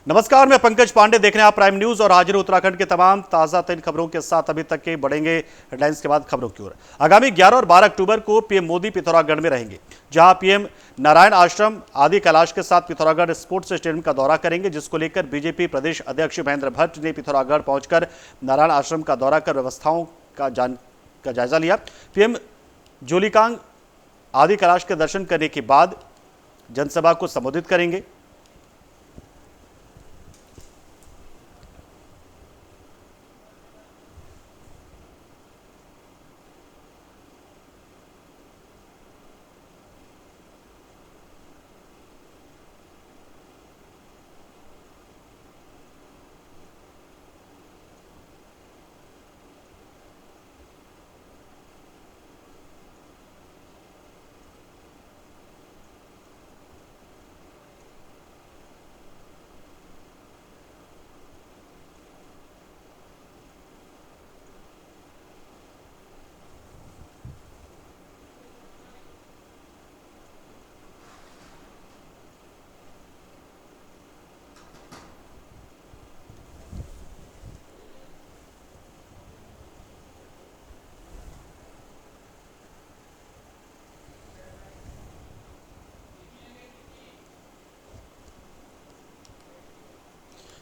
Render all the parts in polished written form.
नमस्कार, मैं पंकज पांडे, देख रहे हैं आप प्राइम न्यूज और हाजिर उत्तराखंड के तमाम ताजा तरीन खबरों के साथ। अभी तक के बढ़ेंगे हेडलाइंस के बाद खबरों की ओर। आगामी 11 और 12 अक्टूबर को पीएम मोदी पिथौरागढ़ में रहेंगे, जहां पीएम नारायण आश्रम आदि कैलाश के साथ पिथौरागढ़ स्पोर्ट्स स्टेडियम का दौरा करेंगे, जिसको लेकर बीजेपी प्रदेश अध्यक्ष महेंद्र भट्ट ने पिथौरागढ़ पहुंचकर नारायण आश्रम का दौरा कर व्यवस्थाओं का जायजा लिया। पीएम जोलीकांग आदि कैलाश के दर्शन करने के बाद जनसभा को संबोधित करेंगे।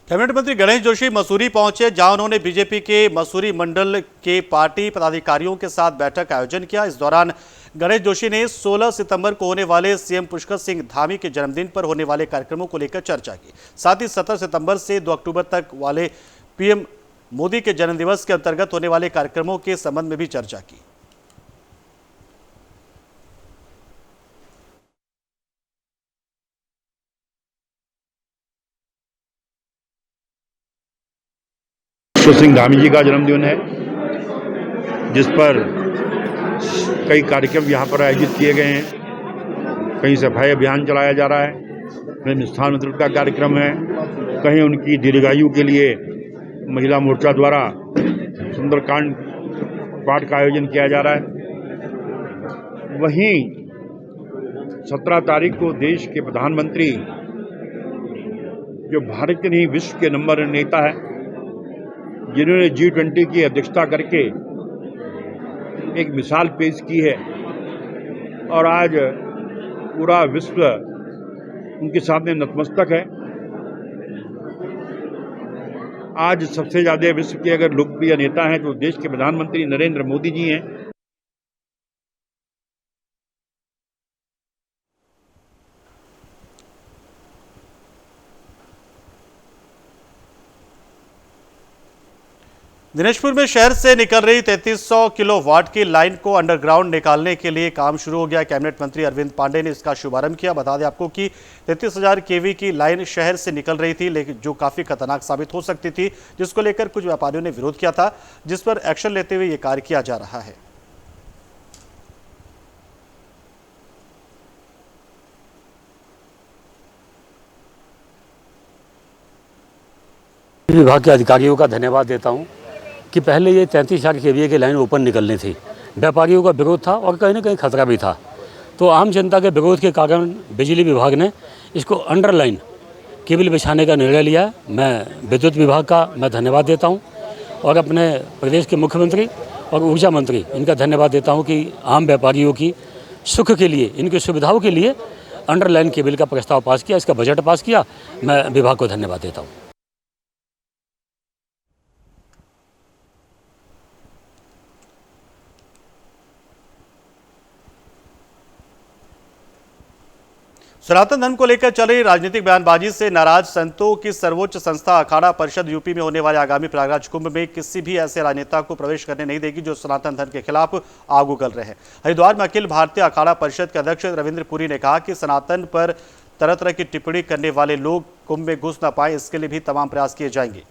कैबिनेट मंत्री गणेश जोशी मसूरी पहुंचे, जहां उन्होंने बीजेपी के मसूरी मंडल के पार्टी पदाधिकारियों के साथ बैठक का आयोजन किया। इस दौरान गणेश जोशी ने 16 सितंबर को होने वाले सीएम पुष्कर सिंह धामी के जन्मदिन पर होने वाले कार्यक्रमों को लेकर चर्चा की। साथ ही 17 सितंबर से 2 अक्टूबर तक वाले पीएम मोदी के जन्मदिवस के अंतर्गत होने वाले कार्यक्रमों के संबंध में भी चर्चा की। पुष्कर सिंह धामी जी का जन्मदिन है, जिस पर कई कार्यक्रम यहाँ पर आयोजित किए गए हैं। कहीं सफाई अभियान चलाया जा रहा है, कहीं मिष्ठान वितरण का कार्यक्रम है, कहीं उनकी दीर्घायु के लिए महिला मोर्चा द्वारा सुंदरकांड पाठ का आयोजन किया जा रहा है। वहीं 17 तारीख को देश के प्रधानमंत्री, जो भारत के नहीं विश्व के नंबर 1 नेता है, जिन्होंने G20 की अध्यक्षता करके एक मिसाल पेश की है और आज पूरा विश्व उनके सामने नतमस्तक है। आज सबसे ज़्यादा विश्व के अगर लोकप्रिय नेता हैं तो देश के प्रधानमंत्री नरेंद्र मोदी जी हैं। दिनेशपुर में शहर से निकल रही 3300 किलोवाट की लाइन को अंडरग्राउंड निकालने के लिए काम शुरू हो गया। कैबिनेट मंत्री अरविंद पांडे ने इसका शुभारंभ किया। बता दें आपको कि 33,000 केवी की लाइन शहर से निकल रही थी, लेकिन जो काफी खतरनाक साबित हो सकती थी, जिसको लेकर कुछ व्यापारियों ने विरोध किया था, जिस पर एक्शन लेते हुए ये कार्य किया जा रहा है। विभाग के अधिकारियों का धन्यवाद देता हूं कि पहले ये 33,000 केवीए की लाइन ओपन निकलनी थी। व्यापारियों का विरोध था और कहीं ना कहीं खतरा भी था, तो आम जनता के विरोध के कारण बिजली विभाग ने इसको अंडरलाइन केबल बिछाने का निर्णय लिया। मैं विद्युत विभाग का धन्यवाद देता हूं और अपने प्रदेश के मुख्यमंत्री और ऊर्जा मंत्री, इनका धन्यवाद देता हूँ कि आम व्यापारियों की सुख के लिए, इनकी सुविधाओं के लिए अंडरलाइन केबल का प्रस्ताव पास किया, इसका बजट पास किया। मैं विभाग को धन्यवाद देता हूँ। सनातन धर्म को लेकर चल रही राजनीतिक बयानबाजी से नाराज संतों की सर्वोच्च संस्था अखाड़ा परिषद यूपी में होने वाले आगामी प्रयागराज कुंभ में किसी भी ऐसे राजनेता को प्रवेश करने नहीं देगी जो सनातन धर्म के खिलाफ आग उगल रहे हैं। हरिद्वार में अखिल भारतीय अखाड़ा परिषद के अध्यक्ष रविंद्र पुरी ने कहा कि सनातन पर तरह तरह की टिप्पणी करने वाले लोग कुंभ में घुस न पाए, इसके लिए भी तमाम प्रयास किए जाएंगे।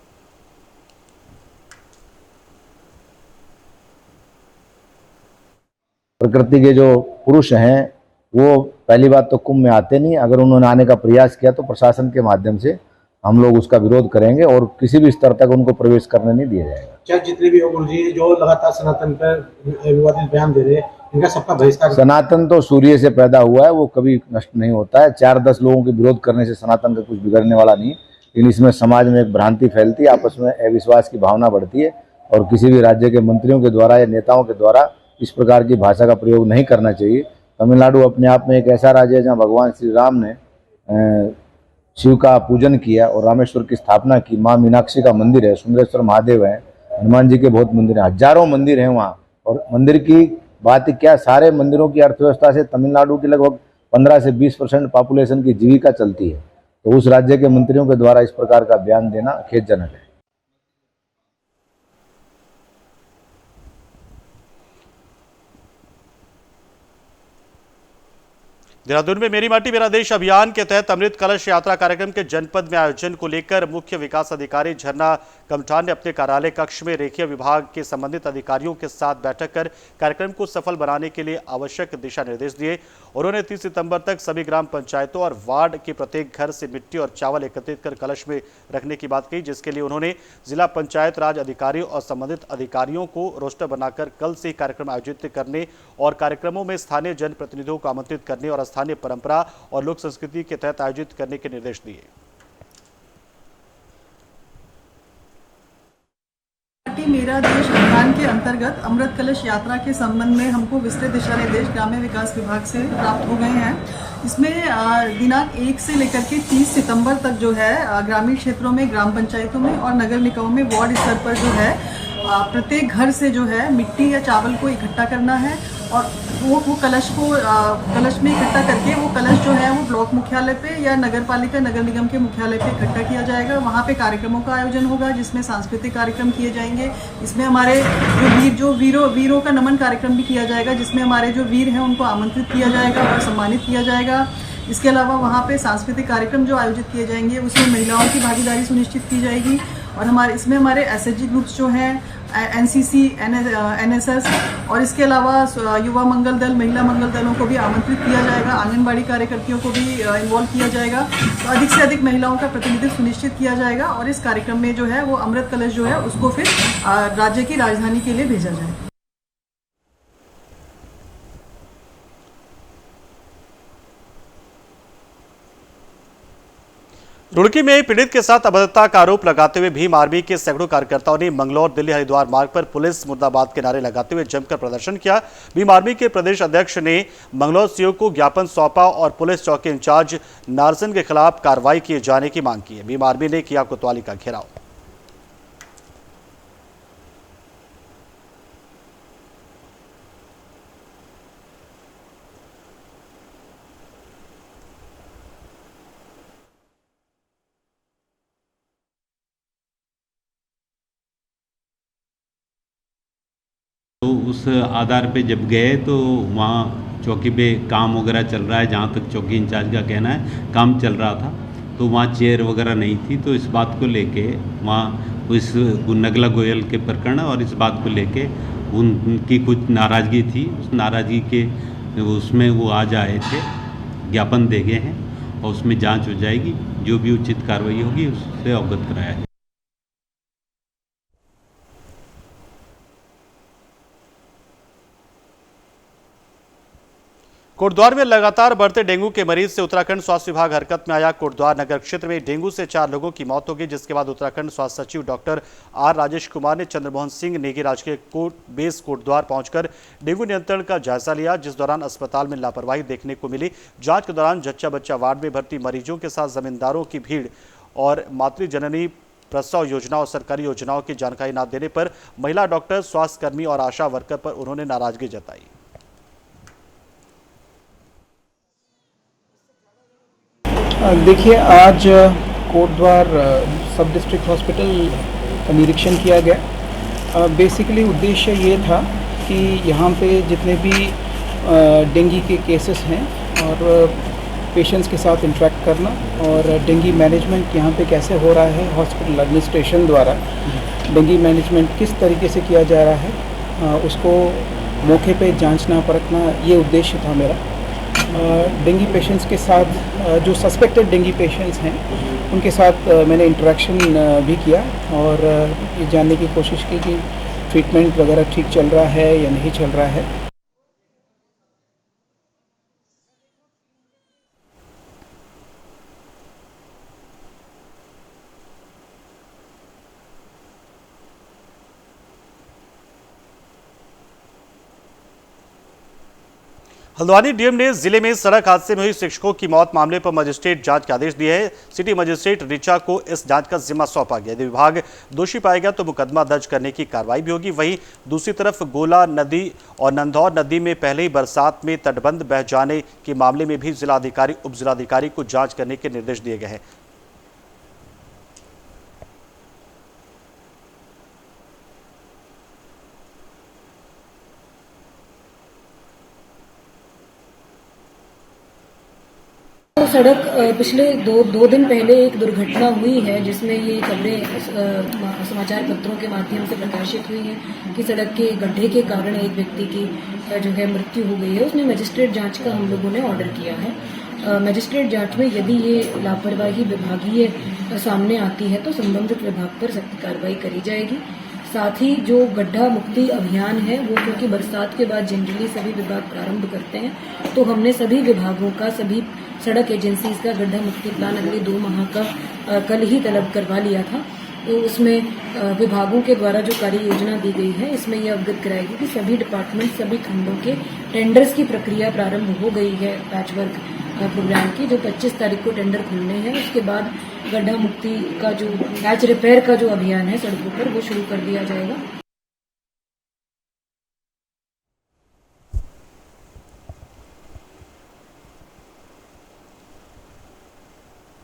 प्रकृति के जो पुरुष हैं वो पहली बात तो कुंभ में आते नहीं। अगर उन्होंने आने का प्रयास किया तो प्रशासन के माध्यम से हम लोग उसका विरोध करेंगे और किसी भी स्तर तक उनको प्रवेश करने नहीं दिया जाएगा। चाहे जितने भी हो गुरुजी जो लगातार सनातन पर विवादित बयान दे रहे हैं, इनका सबका बहिष्कार। सनातन तो सूर्य से पैदा हुआ है, वो कभी नष्ट नहीं होता है। 4-10 लोगों के विरोध करने से सनातन का कुछ बिगड़ने वाला नहीं। लेकिन इसमें समाज में एक भ्रांति फैलती है, आपस में अविश्वास की भावना बढ़ती है और किसी भी राज्य के मंत्रियों के द्वारा या नेताओं के द्वारा इस प्रकार की भाषा का प्रयोग नहीं करना चाहिए। तमिलनाडु अपने आप में एक ऐसा राज्य है जहाँ भगवान श्री राम ने शिव का पूजन किया और रामेश्वर की स्थापना की। माँ मीनाक्षी का मंदिर है, सुंदरेश्वर महादेव है, हनुमान जी के बहुत मंदिर हैं, हजारों मंदिर हैं वहाँ। और मंदिर की बात ही क्या, सारे मंदिरों की अर्थव्यवस्था से तमिलनाडु की लगभग 15 से 20% पॉपुलेशन की जीविका चलती है। तो उस राज्य के मंत्रियों के द्वारा इस प्रकार का बयान देना खेदजनक है। देहरादून में मेरी माटी मेरा देश अभियान के तहत अमृत कलश यात्रा कार्यक्रम के जनपद में आयोजन को लेकर मुख्य विकास अधिकारी झरना कमठान ने अपने कार्यालय कक्ष में रेखीय विभाग के संबंधित अधिकारियों के साथ बैठक कर कार्यक्रम को सफल बनाने के लिए आवश्यक दिशा निर्देश दिए। उन्होंने 30 सितंबर तक सभी ग्राम पंचायतों और वार्ड के प्रत्येक घर से मिट्टी और चावल एकत्रित कर कलश में रखने की बात कही, जिसके लिए उन्होंने जिला पंचायत राज अधिकारियों और संबंधित अधिकारियों को रोस्टर बनाकर कल से ही कार्यक्रम आयोजित करने और कार्यक्रमों में स्थानीय जनप्रतिनिधियों को आमंत्रित करने और स्थानीय परंपरा और लोक संस्कृति के तहत आयोजित करने के निर्देश दिए। मेरा देश अभियान के अंतर्गत अमृत कलश यात्रा के संबंध में हमको विस्तृत दिशा निर्देश ग्राम्य विकास विभाग से प्राप्त हो गए हैं। इसमें दिनांक 1 से लेकर के 30 सितंबर तक जो है ग्रामीण क्षेत्रों में, ग्राम पंचायतों में और नगर निकायों में वार्ड स्तर पर जो है प्रत्येक घर से जो है मिट्टी या चावल को इकट्ठा करना है और वो कलश में इकट्ठा करके वो कलश जो है वो ब्लॉक मुख्यालय पे या नगर पालिका नगर निगम के मुख्यालय पे इकट्ठा किया जाएगा। वहाँ पे कार्यक्रमों का आयोजन होगा जिसमें सांस्कृतिक कार्यक्रम किए जाएंगे। इसमें हमारे वीरों का नमन कार्यक्रम भी किया जाएगा, जिसमें हमारे जो वीर हैं उनको आमंत्रित किया जाएगा और सम्मानित किया जाएगा। इसके अलावा वहाँ पे सांस्कृतिक कार्यक्रम जो आयोजित किए जाएंगे उसमें महिलाओं की भागीदारी सुनिश्चित की जाएगी और इसमें हमारे एसएचजी ग्रुप्स जो हैं, एनसीसी, एनएसएस और इसके अलावा युवा मंगल दल, महिला मंगल दलों को भी आमंत्रित किया जाएगा। आंगनबाड़ी कार्यकर्तियों को भी इन्वॉल्व किया जाएगा। तो अधिक से अधिक महिलाओं का प्रतिनिधित्व सुनिश्चित किया जाएगा और इस कार्यक्रम में जो है वो अमृत कलश जो है उसको फिर राज्य की राजधानी के लिए भेजा जाए। रुड़की में पीड़ित के साथ अभद्रता का आरोप लगाते हुए भीम आर्मी के सैकड़ों कार्यकर्ताओं ने मंगलौर दिल्ली हरिद्वार मार्ग पर पुलिस मुर्दाबाद के नारे लगाते हुए जमकर प्रदर्शन किया। भीम आर्मी के प्रदेश अध्यक्ष ने मंगलौर सीओ को ज्ञापन सौंपा और पुलिस चौकी इंचार्ज नारसन के खिलाफ कार्रवाई किए जाने की मांग की है। भीम आर्मी ने किया कोतवाली का घेराव। तो उस आधार पे जब गए तो वहाँ चौकी पे काम वगैरह चल रहा है, जहाँ तक चौकी इंचार्ज का कहना है काम चल रहा था, तो वहाँ चेयर वगैरह नहीं थी। तो इस बात को लेके वहाँ इस नगला गोयल के प्रकरण और इस बात को लेके उनकी कुछ नाराज़गी थी। उस नाराज़गी के उसमें वो आज आए थे, ज्ञापन दे गए हैं और उसमें जाँच हो जाएगी, जो भी उचित कार्रवाई होगी उससे अवगत कराया है। कोटद्वार में लगातार बढ़ते डेंगू के मरीज से उत्तराखंड स्वास्थ्य विभाग हरकत में आया। कोटद्वार नगर क्षेत्र में डेंगू से 4 लोगों की मौत हो गई, जिसके बाद उत्तराखंड स्वास्थ्य सचिव डॉक्टर आर राजेश कुमार ने चंद्रमोहन सिंह नेगी राजकीय कोटद्वार पहुंचकर डेंगू नियंत्रण का जायजा लिया, जिस दौरान अस्पताल में लापरवाही देखने को मिली। जांच के दौरान जच्चा बच्चा वार्ड में भर्ती मरीजों के साथ जमींदारों की भीड़ और मातृ जननी प्रसव योजना और सरकारी योजनाओं की जानकारी न देने पर महिला डॉक्टर, स्वास्थ्यकर्मी और आशा वर्कर पर उन्होंने नाराजगी जताई। देखिए, आज कोटद्वार सब डिस्ट्रिक्ट हॉस्पिटल का निरीक्षण किया गया। बेसिकली उद्देश्य ये था कि यहाँ पे जितने भी डेंगू के केसेस हैं और पेशेंट्स के साथ इंटरेक्ट करना और डेंगू मैनेजमेंट यहाँ पे कैसे हो रहा है, हॉस्पिटल एडमिनिस्ट्रेशन द्वारा डेंगू मैनेजमेंट किस तरीके से किया जा रहा है, उसको मौके पे जांचना परखना, ये उद्देश्य था मेरा। डेंगू पेशेंट्स के साथ जो सस्पेक्टेड डेंगू पेशेंट्स हैं उनके साथ मैंने इंटरेक्शन भी किया और ये जानने की कोशिश की कि ट्रीटमेंट वगैरह ठीक चल रहा है या नहीं चल रहा है। हल्द्वानी डीएम ने जिले में सड़क हादसे में हुई शिक्षकों की मौत मामले पर मजिस्ट्रेट जांच के आदेश दिए हैं। सिटी मजिस्ट्रेट ऋचा को इस जांच का जिम्मा सौंपा गया। यदि विभाग दोषी पाएगा तो मुकदमा दर्ज करने की कार्रवाई भी होगी। वहीं दूसरी तरफ गोला नदी और नंदौर नदी में पहले ही बरसात में तटबंध बह जाने के मामले में भी जिलाधिकारी उप जिलाधिकारी को जांच करने के निर्देश दिए गए हैं। सड़क पिछले दो दिन पहले एक दुर्घटना हुई है जिसमें ये खबरें समाचार पत्रों के माध्यम से प्रकाशित हुई है कि सड़क के गड्ढे के कारण एक व्यक्ति की जो है मृत्यु हो गई है। उसमें मजिस्ट्रेट जांच का हम लोगों ने ऑर्डर किया है। मजिस्ट्रेट जांच में यदि ये लापरवाही विभागीय सामने आती है तो संबंधित विभाग पर सख्त कार्रवाई करी जाएगी। साथ ही जो गड्ढा मुक्ति अभियान है वो क्योंकि बरसात के बाद जनरली सभी विभाग प्रारंभ करते हैं, तो हमने सभी विभागों का, सभी सड़क एजेंसीज का गड्ढा मुक्ति प्लान अगले 2 माह का कल ही तलब करवा लिया था। तो उसमें विभागों के द्वारा जो कार्य योजना दी गई है इसमें यह अवगत कराएगी कि सभी डिपार्टमेंट, सभी खंडों के टेंडर्स की प्रक्रिया प्रारंभ हो गई है पैचवर्क प्रोग्राम की। जो 25 तारीख को टेंडर खुलने हैं, उसके बाद गड्ढा मुक्ति का जो पैच रिपेयर का जो अभियान है सड़कों पर वो शुरू कर दिया जाएगा।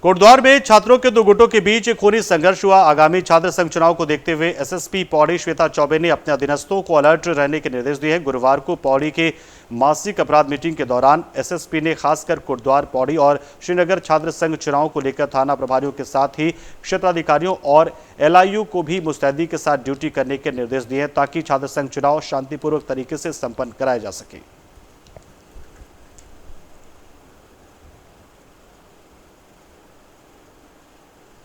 कोटद्वार में छात्रों के 2 गुटों के बीच खूनी संघर्ष हुआ। आगामी छात्र संघ चुनाव को देखते हुए एसएसपी पौड़ी श्वेता चौबे ने अपने अधीनस्थों को अलर्ट रहने के निर्देश दिए हैं। गुरुवार को पौड़ी के मासिक अपराध मीटिंग के दौरान एसएसपी ने खासकर कोटद्वार, पौड़ी और श्रीनगर छात्र संघ चुनाव को लेकर थाना प्रभारियों के साथ ही क्षेत्राधिकारियों और एलआईयू को भी मुस्तैदी के साथ ड्यूटी करने के निर्देश दिए हैं ताकि छात्र संघ चुनाव शांतिपूर्वक तरीके से संपन्न कराया जा सके।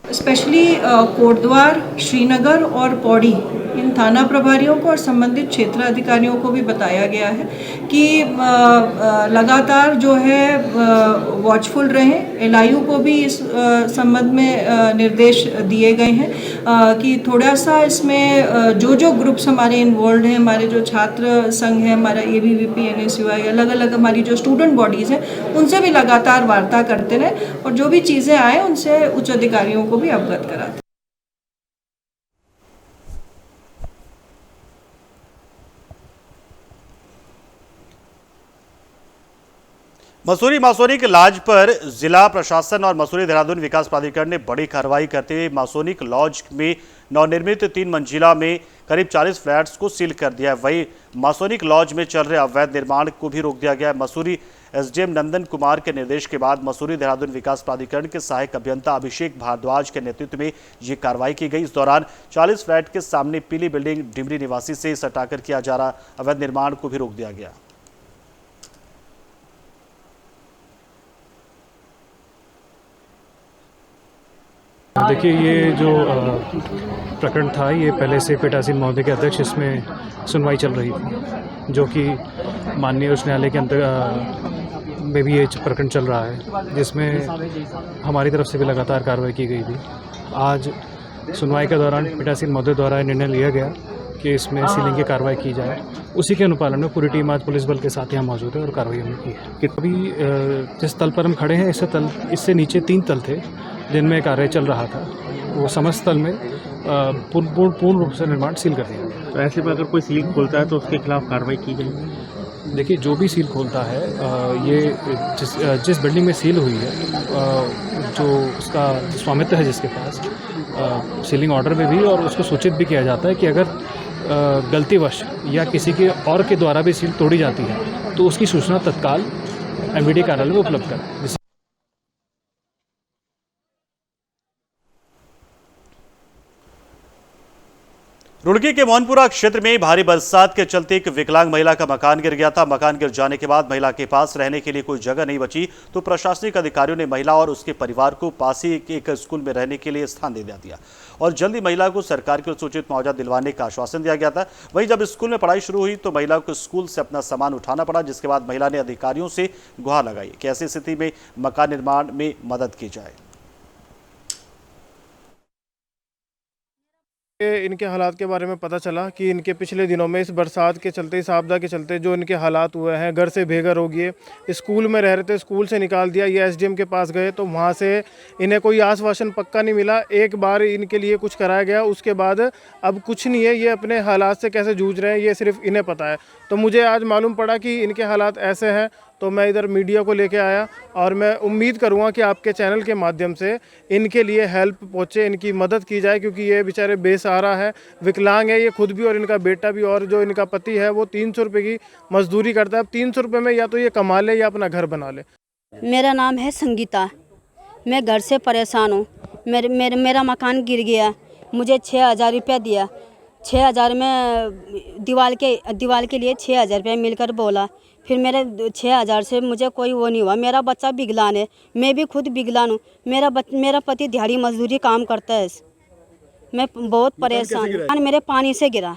स्पेशली कोटद्वार, श्रीनगर और पौड़ी, इन थाना प्रभारियों को और संबंधित क्षेत्र अधिकारियों को भी बताया गया है कि लगातार जो है वॉचफुल रहें। एलआईयू को भी इस संबंध में निर्देश दिए गए हैं कि थोड़ा सा इसमें जो ग्रुप्स हमारे इन्वॉल्व हैं, हमारे जो छात्र संघ है, हमारा एबीवीपी, एनएसयूआई, अलग अलग हमारी जो स्टूडेंट बॉडीज़ हैं, उनसे भी लगातार वार्ता करते रहें और जो भी चीज़ें आए उनसे उच्च अधिकारियों को भी अवगत कराते। मसूरी मासोनिक लॉज पर जिला प्रशासन और मसूरी देहरादून विकास प्राधिकरण ने बड़ी कार्रवाई करते हुए मासोनिक लॉज में नवनिर्मित 3 मंजिला में करीब 40 फ्लैट्स को सील कर दिया है। वहीं मासोनिक लॉज में चल रहे अवैध निर्माण को भी रोक दिया गया है। मसूरी एसडीएम नंदन कुमार के निर्देश के बाद मसूरी देहरादून विकास प्राधिकरण के सहायक अभियंता अभिषेक भारद्वाज के नेतृत्व में ये कार्रवाई की गई। इस दौरान 40 फ्लैट के सामने पीली बिल्डिंग डिमरी निवासी से सटाकर किया जा रहा अवैध निर्माण को भी रोक दिया गया। देखिए, ये जो प्रकरण था ये पहले से पीठासीन महोदय के अध्यक्ष इसमें सुनवाई चल रही थी, जो कि माननीय उच्च न्यायालय के अंतर्गत में भी ये प्रकरण चल रहा है, जिसमें हमारी तरफ से भी लगातार कार्रवाई की गई थी। आज सुनवाई के दौरान पीठासीन महोदय द्वारा निर्णय लिया गया कि इसमें सीलिंग की कार्रवाई की जाए। उसी के अनुपालन में पूरी टीम आज पुलिस बल के साथ यहाँ मौजूद है और कार्रवाई हमने की है। कि अभी जिस तल पर हम खड़े हैं इससे नीचे 3 तल थे जिनमें कार्य चल रहा था। वो समस्त तल में पूर्ण रूप से निर्माण सील कर दिया गया। तो ऐसे में अगर कोई सील खोलता है तो उसके खिलाफ कार्रवाई की गई? देखिए, जो भी सील खोलता है, ये जिस बिल्डिंग में सील हुई है, जो उसका स्वामित्व है जिसके पास, सीलिंग ऑर्डर में भी और उसको सूचित भी किया जाता है कि अगर गलतीवश या किसी के और के द्वारा भी सील तोड़ी जाती है तो उसकी सूचना तत्काल एमवीडी कार्यालय में उपलब्ध कराएं। रुड़की के मोहनपुरा क्षेत्र में भारी बरसात के चलते एक विकलांग महिला का मकान गिर गया था। मकान गिर जाने के बाद महिला के पास रहने के लिए कोई जगह नहीं बची, तो प्रशासनिक अधिकारियों ने महिला और उसके परिवार को पास ही एक स्कूल में रहने के लिए स्थान दे दिया और जल्दी महिला को सरकार की सूचित मुआवजा दिलवाने का आश्वासन दिया गया था। वहीं जब स्कूल में पढ़ाई शुरू हुई तो महिला को स्कूल से अपना सामान उठाना पड़ा, जिसके बाद महिला ने अधिकारियों से गुहार लगाई कि ऐसी स्थिति में मकान निर्माण में मदद की जाए। इनके हालात के बारे में पता चला कि इनके पिछले दिनों में इस बरसात के चलते, इस आपदा के चलते जो इनके हालात हुए हैं, घर से बेघर हो गए, स्कूल में रह रहे थे, स्कूल से निकाल दिया, ये एसडीएम के पास गए तो वहाँ से इन्हें कोई आश्वासन पक्का नहीं मिला। एक बार इनके लिए कुछ कराया गया, उसके बाद अब कुछ नहीं है। ये अपने हालात से कैसे जूझ रहे हैं ये सिर्फ इन्हें पता है। तो मुझे आज मालूम पड़ा कि इनके हालात ऐसे हैं, तो मैं इधर मीडिया को लेके आया और मैं उम्मीद करूंगा कि आपके चैनल के माध्यम से इनके लिए हेल्प पहुंचे, इनकी मदद की जाए, क्योंकि ये बेचारे बेसहारा है, विकलांग है ये खुद भी और इनका बेटा भी, और जो इनका पति है वो 300 रुपये की मजदूरी करता है। अब 300 रुपये में या तो ये कमा ले या अपना घर बना ले। मेरा नाम है संगीता, मैं घर से परेशान हूँ। मेरा मकान गिर गया, मुझे 6,000 रुपया दिया। 6,000 में दीवार के लिए 6,000 रुपया मिलकर बोला। फिर मेरे 6,000 से मुझे कोई वो नहीं हुआ। मेरा बच्चा विकलांग है, मैं भी खुद विकलांग हूँ। मेरा पति दिहाड़ी मजदूरी काम करता है। मैं बहुत परेशान हूँ। मेरे पानी से गिरा,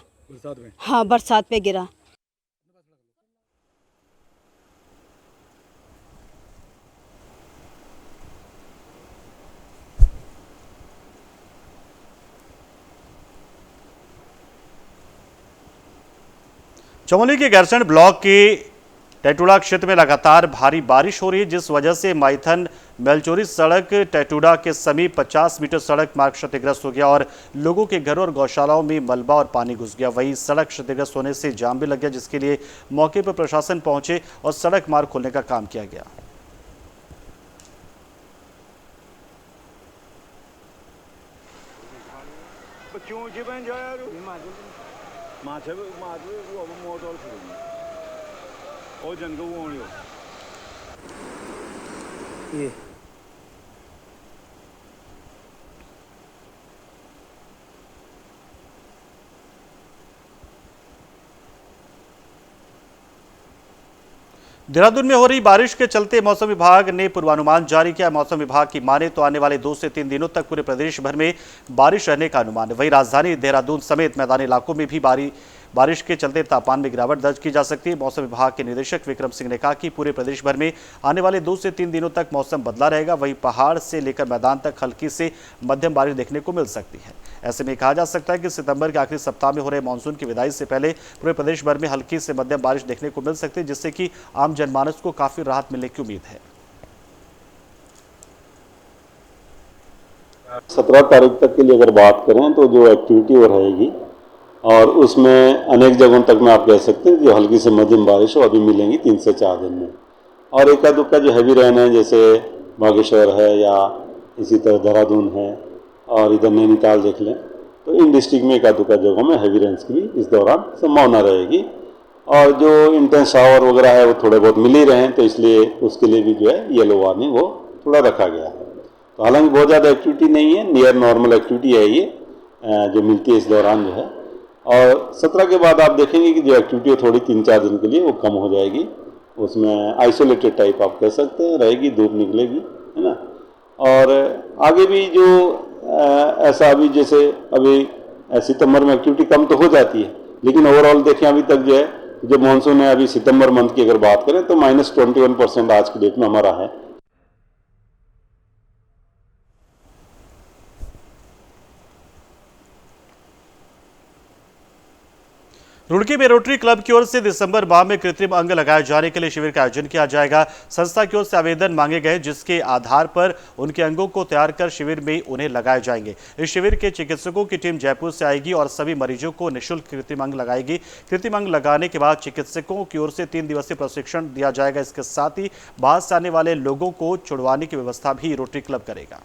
हाँ बरसात पे गिरा। चमोली के गैरसैंण ब्लॉक के टैटूड़ा क्षेत्र में लगातार भारी बारिश हो रही है, जिस वजह से माइथन मेलचोरी सड़क टैटूड़ा के समीप 50 मीटर सड़क मार्ग क्षतिग्रस्त हो गया और लोगों के घरों और गौशालाओं में मलबा और पानी घुस गया। वहीं सड़क क्षतिग्रस्त होने से जाम भी लग गया, जिसके लिए मौके पर प्रशासन पहुंचे और सड़क मार्ग खोलने का काम किया गया। ये देहरादून में हो रही बारिश के चलते मौसम विभाग ने पूर्वानुमान जारी किया। मौसम विभाग की माने तो आने वाले 2 से 3 दिनों तक पूरे प्रदेश भर में बारिश रहने का अनुमान है। वहीं राजधानी देहरादून समेत मैदानी इलाकों में भी बारिश के चलते तापमान में गिरावट दर्ज की जा सकती है। मौसम विभाग के निदेशक विक्रम सिंह ने कहा कि पूरे प्रदेश भर में आने वाले 2 से 3 दिनों तक मौसम बदला रहेगा। वहीं पहाड़ से लेकर मैदान तक हल्की से मध्यम बारिश देखने को मिल सकती है। ऐसे में कहा जा सकता है कि सितंबर के आखिरी सप्ताह में हो रहे मानसून की विदाई से पहले पूरे प्रदेश भर में हल्की से मध्यम बारिश देखने को मिल सकती है, जिससे कि आम जनमानस को काफी राहत मिलने की उम्मीद है। 17 तारीख तक के लिए अगर बात करें तो जो एक्टिविटी वो रहेगी और उसमें अनेक जगहों तक में आप कह सकते हैं जो हल्की से मध्यम बारिश हो अभी मिलेंगी 3 से 4 दिन में। और एका दुक्का जो हैवी रेन है जैसे बागेश्वर है या इसी तरह देहरादून है और इधर नैनीताल देख लें, तो इन डिस्ट्रिक्ट में एका दुक्का जगहों में हैवी रेंज की भी इस दौरान संभावना रहेगी। और जो इंटेंस शावर वगैरह है वो थोड़े बहुत मिल ही रहे हैं, तो इसलिए उसके लिए भी जो है येलो वार्निंग वो थोड़ा रखा गया है। तो हालांकि बहुत ज़्यादा एक्टिविटी नहीं है, नियर नॉर्मल एक्टिविटी है ये जो मिलती है इस दौरान जो है। और 17 के बाद आप देखेंगे कि जो एक्टिविटी है थोड़ी 3-4 दिन के लिए वो कम हो जाएगी। उसमें आइसोलेटेड टाइप आप कह सकते हैं रहेगी, धूप निकलेगी, है ना। और आगे भी जो ऐसा अभी जैसे अभी सितंबर में एक्टिविटी कम तो हो जाती है, लेकिन ओवरऑल देखें अभी तक जो है जो मानसून है अभी सितंबर मंथ की अगर बात करें तो -21% आज की डेट में हमारा है। रुड़की में रोटरी क्लब की ओर से दिसंबर माह में कृत्रिम अंग लगाए जाने के लिए शिविर का आयोजन किया जाएगा। संस्था की ओर से आवेदन मांगे गए, जिसके आधार पर उनके अंगों को तैयार कर शिविर में उन्हें लगाए जाएंगे। इस शिविर के चिकित्सकों की टीम जयपुर से आएगी और सभी मरीजों को निःशुल्क कृत्रिम अंग लगाएगी। कृत्रिम अंग लगाने के बाद चिकित्सकों की ओर से 3 दिवसीय प्रशिक्षण दिया जाएगा। इसके साथ ही बाहर से आने वाले लोगों को छुड़वाने की व्यवस्था भी रोटरी क्लब करेगा।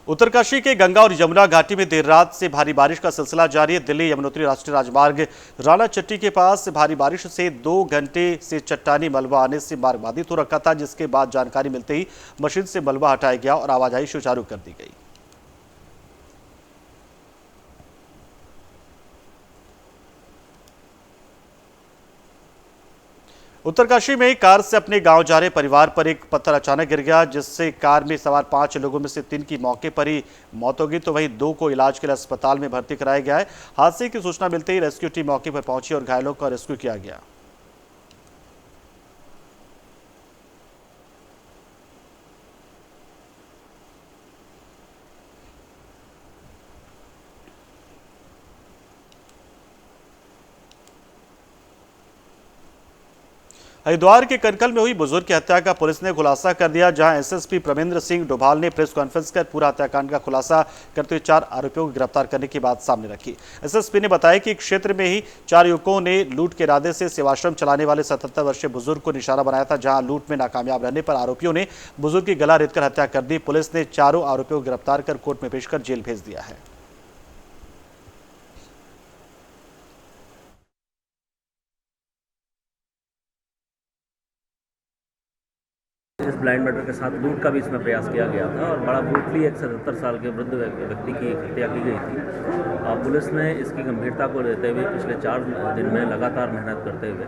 उत्तरकाशी के गंगा और यमुना घाटी में देर रात से भारी बारिश का सिलसिला जारी है। दिल्ली यमुनोत्री राष्ट्रीय राजमार्ग राणा चट्टी के पास भारी बारिश से 2 घंटे से चट्टानी मलबा आने से मार्ग बाधित हो रखा था, जिसके बाद जानकारी मिलते ही मशीन से मलबा हटाया गया और आवाजाही सुचारू कर दी गई। उत्तरकाशी में कार से अपने गांव जा रहे परिवार पर एक पत्थर अचानक गिर गया, जिससे कार में सवार 5 लोगों में से 3 की मौके पर ही मौत हो गई, तो वहीं 2 को इलाज के लिए अस्पताल में भर्ती कराया गया है। हादसे की सूचना मिलते ही रेस्क्यू टीम मौके पर पहुंची और घायलों का रेस्क्यू किया गया। हरिद्वार के कनकल में हुई बुजुर्ग की हत्या का पुलिस ने खुलासा कर दिया, जहां एसएसपी प्रमेंद्र सिंह डोभाल ने प्रेस कॉन्फ्रेंस कर पूरा हत्याकांड का खुलासा करते हुए 4 आरोपियों को गिरफ्तार करने की बात सामने रखी। एसएसपी ने बताया कि क्षेत्र में ही 4 युवकों ने लूट के इरादे से सेवाश्रम चलाने वाले 77 वर्षीय बुजुर्ग को निशाना बनाया था, जहां लूट में नाकामयाब रहने पर आरोपियों ने बुजुर्ग की गला रेतकर हत्या कर दी। पुलिस ने चारों आरोपियों को गिरफ्तार कर कोर्ट में पेश कर जेल भेज दिया है। इस ब्लाइंड मर्डर के साथ लूट का भी इसमें प्रयास किया गया था और बड़ा ब्रूटली एक 77 साल के वृद्ध व्यक्ति की हत्या की गई थी। पुलिस ने इसकी गंभीरता को लेते हुए पिछले 4 दिन में लगातार मेहनत करते हुए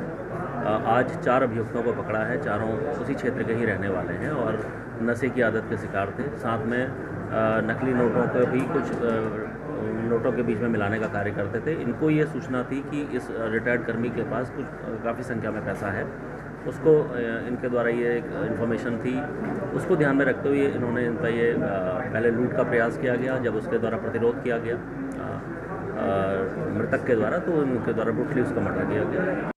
आज 4 अभियुक्तों को पकड़ा है। चारों उसी क्षेत्र के ही रहने वाले हैं और नशे की आदत के शिकार थे। साथ में नकली नोटों को भी कुछ नोटों के बीच में मिलाने का कार्य करते थे। इनको ये सूचना थी कि इस रिटायर्ड कर्मी के पास कुछ काफ़ी संख्या में पैसा है, उसको इनके द्वारा ये एक इन्फॉर्मेशन थी, उसको ध्यान में रखते हुए इन्होंने इनका ये पहले लूट का प्रयास किया गया। जब उसके द्वारा प्रतिरोध किया गया मृतक के द्वारा, तो उनके द्वारा ब्रूटली उसका मर्डर किया गया।